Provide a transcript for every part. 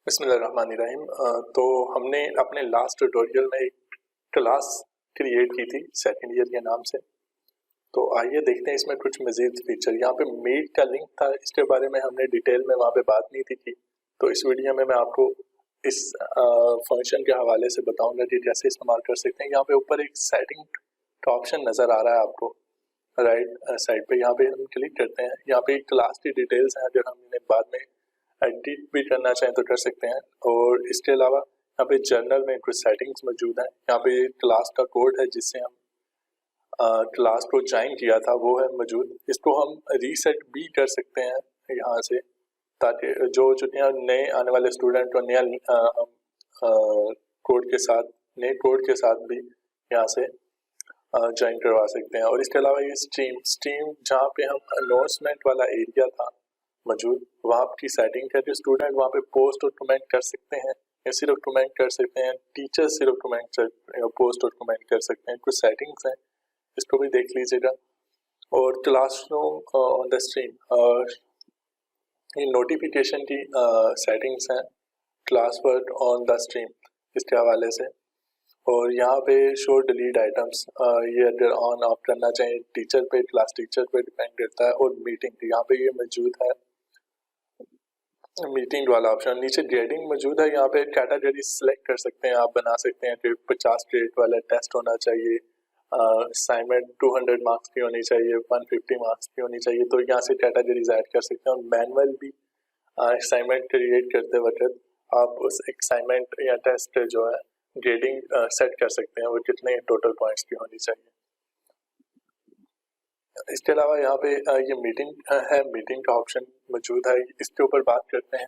बिस्मिल्लाहिर्रहमानिर्रहीम। तो हमने अपने लास्ट ट्यूटोरियल में एक क्लास क्रिएट की थी सेकंड ईयर के नाम से। तो आइए देखते हैं इसमें कुछ मज़ीद फीचर। यहाँ पे मीट का लिंक था, इसके बारे में हमने डिटेल में वहाँ पे बात नहीं की। तो इस वीडियो में मैं आपको इस फंक्शन के हवाले से बताऊंगा कि कैसे इस्तेमाल कर सकते हैं। यहाँ पे ऊपर एक सेटिंग का ऑप्शन नज़र आ रहा है आपको राइट साइड पे, यहाँ पे हम क्लिक करते हैं। यहाँ पे क्लास की डिटेल्स हैं, अगर हम इन्हें बाद में एडिट भी करना चाहें तो कर सकते हैं। और इसके अलावा यहाँ पे जर्नल में कुछ सेटिंग्स मौजूद हैं। यहाँ पे क्लास का कोड है जिससे हम क्लास को ज्वाइन किया था वो है मौजूद। इसको हम रीसेट भी कर सकते हैं यहाँ से, ताकि जो यहाँ नए आने वाले स्टूडेंट को नया कोड के साथ नए कोड के साथ भी यहाँ से ज्वाइन करवा सकते हैं। और इसके अलावा ये स्ट्रीम जहाँ पे हम अनाउंसमेंट वाला एरिया था मौजूद, वहाँ की सेटिंग है कि स्टूडेंट वहाँ पे पोस्ट और कमेंट कर सकते हैं या सिर्फ कमेंट कर सकते हैं, टीचर सिर्फ कमेंट पोस्ट और कमेंट कर सकते हैं। कुछ सेटिंग्स हैं, इसको भी देख लीजिएगा। और क्लासरूम ऑन द स्ट्रीम, ये नोटिफिकेशन की सेटिंग्स हैं class work on the stream इसके हवाले से। और यहाँ पे शो डिलीट आइटम्स, ये अगर ऑन ऑफ करना चाहें टीचर पे, क्लास टीचर पे डिपेंड करता है। और मीटिंग यहाँ पे ये मौजूद है, मीटिंग वाला ऑप्शन। नीचे ग्रेडिंग मौजूद है, यहाँ पे कैटेगरी सिलेक्ट कर सकते हैं, आप बना सकते हैं कि 50 क्रेडिट वाला टेस्ट होना चाहिए, असाइनमेंट 200 मार्क्स की होनी चाहिए, 150 मार्क्स की होनी चाहिए। तो यहाँ से कैटेगरीज ऐड कर सकते हैं। और मैनुअल भी असाइनमेंट क्रिएट करते वक्त आप उस असाइनमेंट या टेस्ट जो है ग्रेडिंग सेट कर सकते हैं, वो कितने टोटल पॉइंट्स की होनी चाहिए। इसके अलावा यहाँ पे ये मीटिंग है, मीटिंग का ऑप्शन मौजूद है, इसके ऊपर बात करते हैं।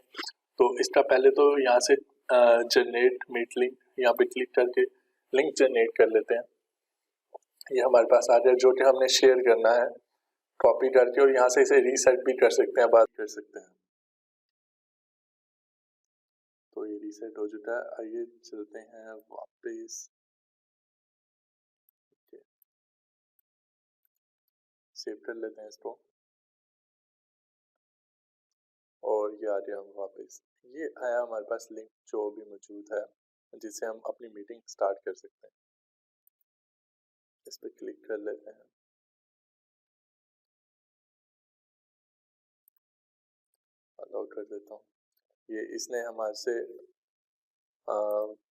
तो इसका पहले तो यहाँ से जनरेट मीट लिंक, यहाँ पे क्लिक करके लिंक जनरेट कर लेते हैं। ये हमारे पास आ गया, जो कि हमने शेयर करना है कॉपी करके, और यहाँ से इसे रीसेट भी कर सकते हैं, बात कर सकते हैं। तो ये रीसेट हो चुका है। आइए चलते हैं वापस, सेव कर लेते हैं इसको। और ये आ गया हम वापस। ये आया हमारे पास लिंक जो भी मौजूद है, जिससे हम अपनी मीटिंग स्टार्ट कर सकते हैं। इस पर क्लिक कर लेते हैं। अलाउ कर देता हूँ। ये इसने हमारे से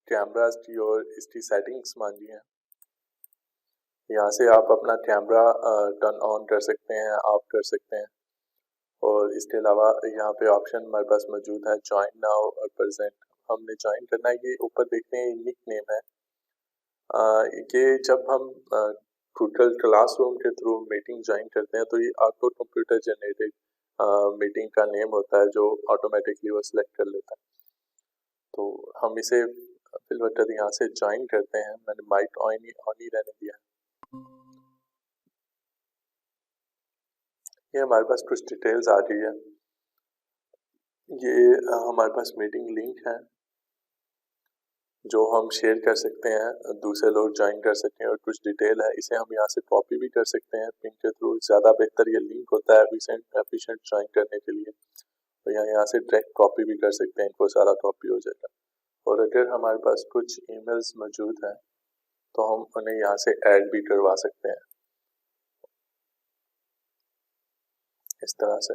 कैमरास की और इसकी सेटिंग्स मांगी हैं। यहाँ से आप अपना कैमरा टर्न ऑन कर सकते हैं, ऑफ कर सकते हैं। और इसके अलावा यहाँ पे ऑप्शन हमारे पास मौजूद है ज्वाइन नाउ और प्रेजेंट। हमने ज्वाइन करना है, ये ऊपर देखते हैं निक नेम है। ये जब हम गूगल क्लासरूम के थ्रू मीटिंग ज्वाइन करते हैं तो ये ऑटो कंप्यूटर जनरेटेड मीटिंग का नेम होता है, जो ऑटोमेटिकली वो सिलेक्ट कर लेता है। तो हम इसे फिलवटर यहाँ से ज्वाइन करते हैं। मैंने माइक ऑन ही रहने दिया। ये हमारे पास कुछ डिटेल्स आ गई है। ये हमारे पास मीटिंग लिंक है जो हम शेयर कर सकते हैं, दूसरे लोग ज्वाइन कर सकते हैं। और कुछ डिटेल है, इसे हम यहाँ से कॉपी भी कर सकते हैं पिन के थ्रू। ज़्यादा बेहतर ये लिंक होता है एफिशिएंट ज्वाइन करने के लिए। तो यहाँ से डायरेक्ट कॉपी भी कर सकते हैं, इनको सारा कॉपी हो जाएगा। और अगर हमारे पास कुछ ईमेल्स मौजूद हैं तो हम उन्हें यहाँ से ऐड भी करवा सकते हैं इस तरह से।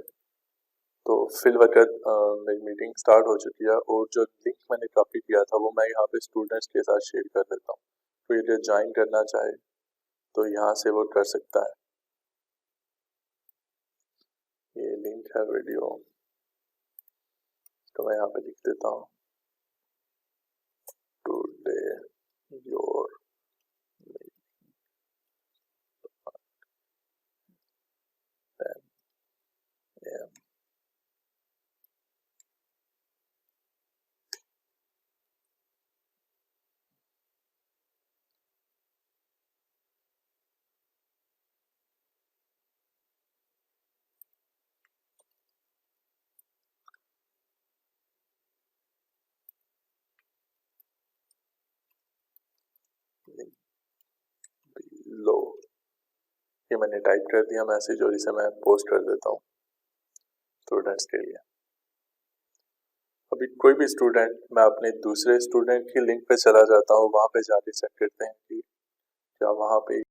तो फिल वक्त मेरी मीटिंग स्टार्ट हो चुकी है, और जो लिंक मैंने कॉपी किया था वो मैं यहाँ पे स्टूडेंट्स के साथ शेयर कर देता हूँ। तो ये ज्वाइन करना चाहे तो यहाँ से वो कर सकता है। ये लिंक है वीडियो, तो मैं यहाँ पे लिख देता हूँ टुडे योर लो, ये मैंने टाइप कर दिया मैसेज, और इसे मैं पोस्ट कर देता हूँ स्टूडेंट्स के लिए। अभी कोई भी स्टूडेंट, मैं अपने दूसरे स्टूडेंट की लिंक पे चला जाता हूँ, वहाँ पे जाके चेक करते हैं कि क्या वहाँ पे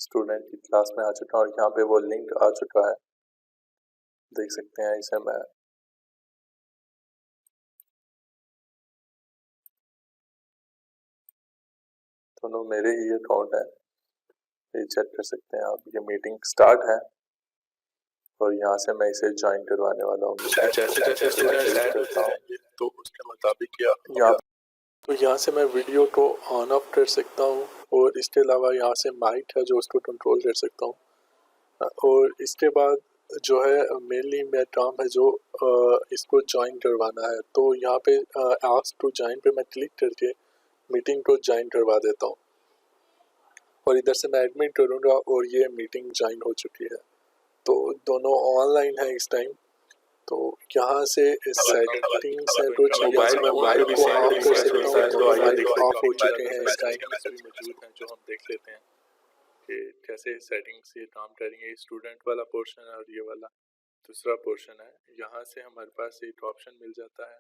स्टूडेंट की क्लास में आ चुका और यहाँ पे वो लिंक आ चुका है, देख सकते हैं इसे। मैं दोनों मेरे ही अकाउंट है, ये चेक कर सकते हैं आप। ये मीटिंग स्टार्ट है और यहाँ से मैं इसे ज्वाइन करवाने वाला हूँ। जैसे जैसे स्टूडेंट ऐड होते हैं तो उसके मुताबिक यहाँ तो यहाँ से मैं वीडियो को ऑन ऑफ कर सकता हूँ और इसके अलावा यहाँ से माइक है जो उसको कंट्रोल कर सकता हूँ। और इसके बाद जो है मेनली मेरा काम है जो इसको ज्वाइन करवाना है, तो यहाँ पे आस्क टू ज्वाइन पे मैं क्लिक करके मीटिंग को ज्वाइन करवा देता हूँ और इधर से मैं एडमिट करूँगा और ये मीटिंग ज्वाइन हो चुकी है। तो दोनों ऑनलाइन है इस टाइम। तो यहाँ से सेटिंग्स है कुछ, मोबाइल में माइक को ऑफ कर सकता हूँ, तो माइक ऑफ हो चुके हैं इस टाइम मौजूद हैं, जो हम देख लेते हैं कि कैसे सेटिंग्स ये काम करेंगे। स्टूडेंट वाला पोर्शन है और ये वाला दूसरा पोर्शन है। यहाँ से हमारे पास एक ऑप्शन मिल जाता है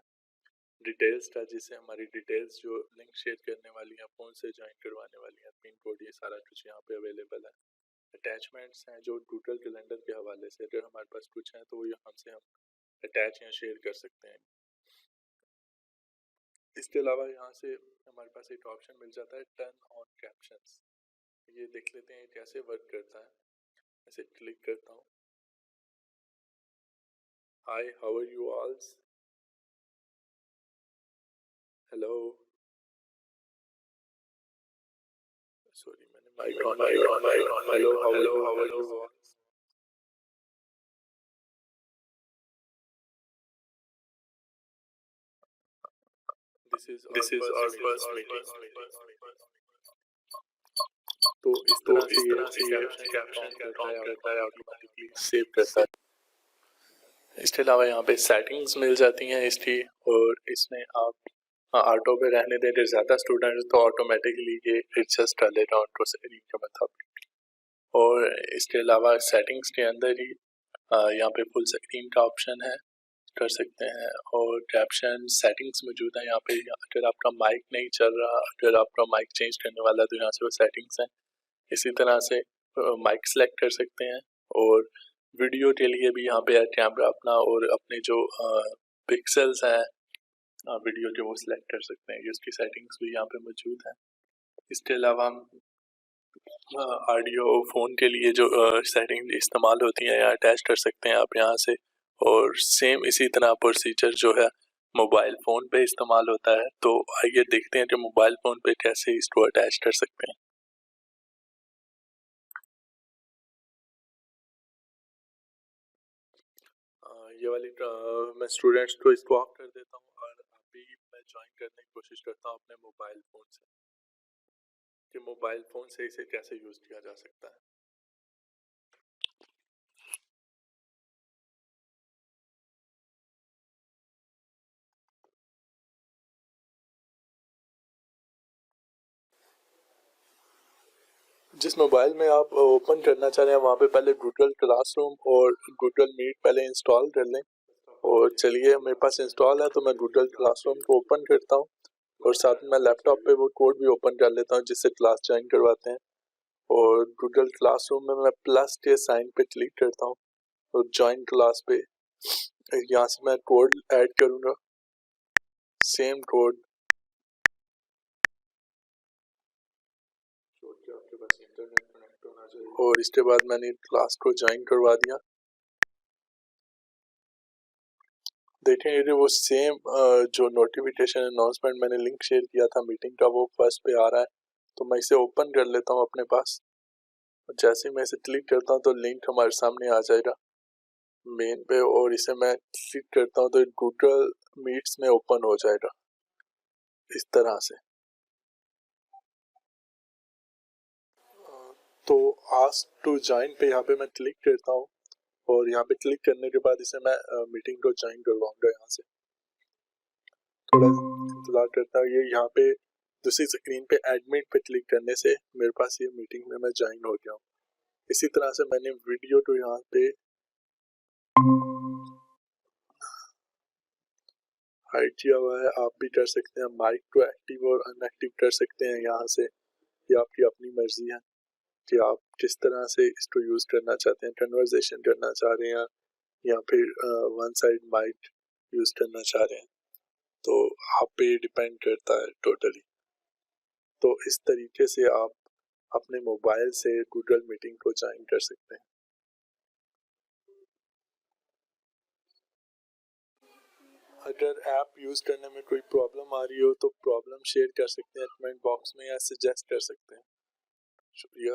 डिटेल्स का, जिससे हमारी डिटेल्स जो लिंक शेयर करने वाली हैं, फोन से ज्वाइन करवाने वाली हैं, पिन कोड, ये सारा कुछ यहाँ पे अवेलेबल है। अटैचमेंट्स हैं जो गूगल कैलेंडर के हवाले से, अगर हमारे पास कुछ है तो वो यहाँ से हम अटैच या शेयर कर सकते हैं। इसके अलावा यहाँ से हमारे पास एक ऑप्शन मिल जाता है टर्न ऑन कैप्शंस। ये देख लेते हैं कैसे वर्क करता है। ऐसे क्लिक करता हूँ। Hi, how are you all? Hello, sorry मैंने mic on. Hello, how are you all? This is our first meeting. तो इस तरह से ये कैप्शन काम करता है, ऑटोमेटिकली सेव करता है। इसके अलावा यहाँ पे सेटिंग्स मिल जाती हैं इसकी, और इसमें आप ऑटो पे रहने दें। अगर ज़्यादा स्टूडेंट तो ऑटोमेटिकली ये एडजस्ट कर लेगा उनको सेटिंग के मुताबिक। और इसके अलावा सेटिंग्स के अंदर ही यहाँ पे फुल स्क्रीन का ऑप्शन है, कर सकते हैं। और कैप्शन सेटिंग्स मौजूद है यहाँ पे। अगर आपका माइक नहीं चल रहा, अगर आपका माइक चेंज करने वाला है, तो यहाँ से वो सेटिंग्स हैं। इसी तरह से माइक सेलेक्ट कर सकते हैं। और वीडियो के लिए भी यहाँ पे कैमरा अपना और अपने जो पिक्सल्स हैं वीडियो के, वो सिलेक्ट कर सकते हैं। उसकी सेटिंग्स भी यहाँ पे मौजूद है। इसके अलावा हम ऑडियो फ़ोन के लिए जो सेटिंग इस्तेमाल होती हैं यहाँ अटैच कर सकते हैं आप यहाँ से। और सेम इसी तरह प्रोसीजर जो है मोबाइल फ़ोन पे इस्तेमाल होता है। तो आइए देखते हैं कि मोबाइल फ़ोन पे कैसे इसको अटैच कर सकते हैं। ये वाली मैं स्टूडेंट्स को इसको ऑफ कर देता हूँ और अभी मैं ज्वाइन करने की कोशिश करता हूँ अपने मोबाइल फ़ोन से, कि मोबाइल फ़ोन से इसे कैसे यूज़ किया जा सकता है। जिस मोबाइल में आप ओपन करना चाह रहे हैं वहाँ पे पहले गूगल क्लासरूम और गूगल मीट पहले इंस्टॉल कर लें। और चलिए, मेरे पास इंस्टॉल है तो मैं गूगल क्लासरूम को ओपन करता हूँ और साथ में लैपटॉप पे वो कोड भी ओपन कर लेता हूँ जिससे क्लास ज्वाइन करवाते हैं। और गूगल क्लासरूम में मैं प्लस के साइन पे क्लिक करता हूँ और ज्वाइन क्लास पे यहाँ से मैं कोड ऐड करूँगा, सेम कोड आपके पास इंटरनेट कनेक्ट होना चाहिए। और इसके बाद मैंने क्लास को ज्वाइन करवा दिया। देखेंगे कि वो सेम जो नोटिफिकेशन अनाउंसमेंट मैंने लिंक शेयर किया था मीटिंग का, वो फर्स्ट पे आ रहा है। तो मैं इसे ओपन कर लेता हूँ अपने पास। जैसे मैं इसे क्लिक करता हूँ तो लिंक हमारे सामने आ जाएगा मेन पे, और इसे मैं क्लिक करता हूँ तो गूगल मीट्स में ओपन हो जाएगा इस तरह से। तो आस्क टू ज्वाइन पे यहाँ पे मैं क्लिक करता हूँ और यहाँ पे क्लिक करने के बाद इसे मैं मीटिंग को ज्वाइन करवाऊंगा। यहाँ से थोड़ा अलाउ करता है। ये यहाँ पे दूसरी स्क्रीन पे एडमिट पे क्लिक करने से मेरे पास ये मीटिंग में मैं ज्वाइन हो गया हूँ। इसी तरह से मैंने वीडियो तो यहाँ पे हाइड किया हुआ है, आप भी कर सकते हैं। माइक को एक्टिव और अनएक्टिव कर सकते हैं यहाँ से, ये आपकी अपनी मर्जी है कि आप किस तरह से इसको यूज करना चाहते हैं, कन्वर्सेशन करना चाह रहे हैं या फिर वन साइड माइक यूज करना चाह रहे हैं, तो आप पे डिपेंड करता है टोटली। तो इस तरीके से आप अपने मोबाइल से गूगल मीटिंग को ज्वाइन कर सकते हैं। अगर ऐप यूज करने में कोई प्रॉब्लम आ रही हो तो प्रॉब्लम शेयर कर सकते हैं कमेंट बॉक्स में या सजेस्ट कर सकते हैं। शुक्रिया।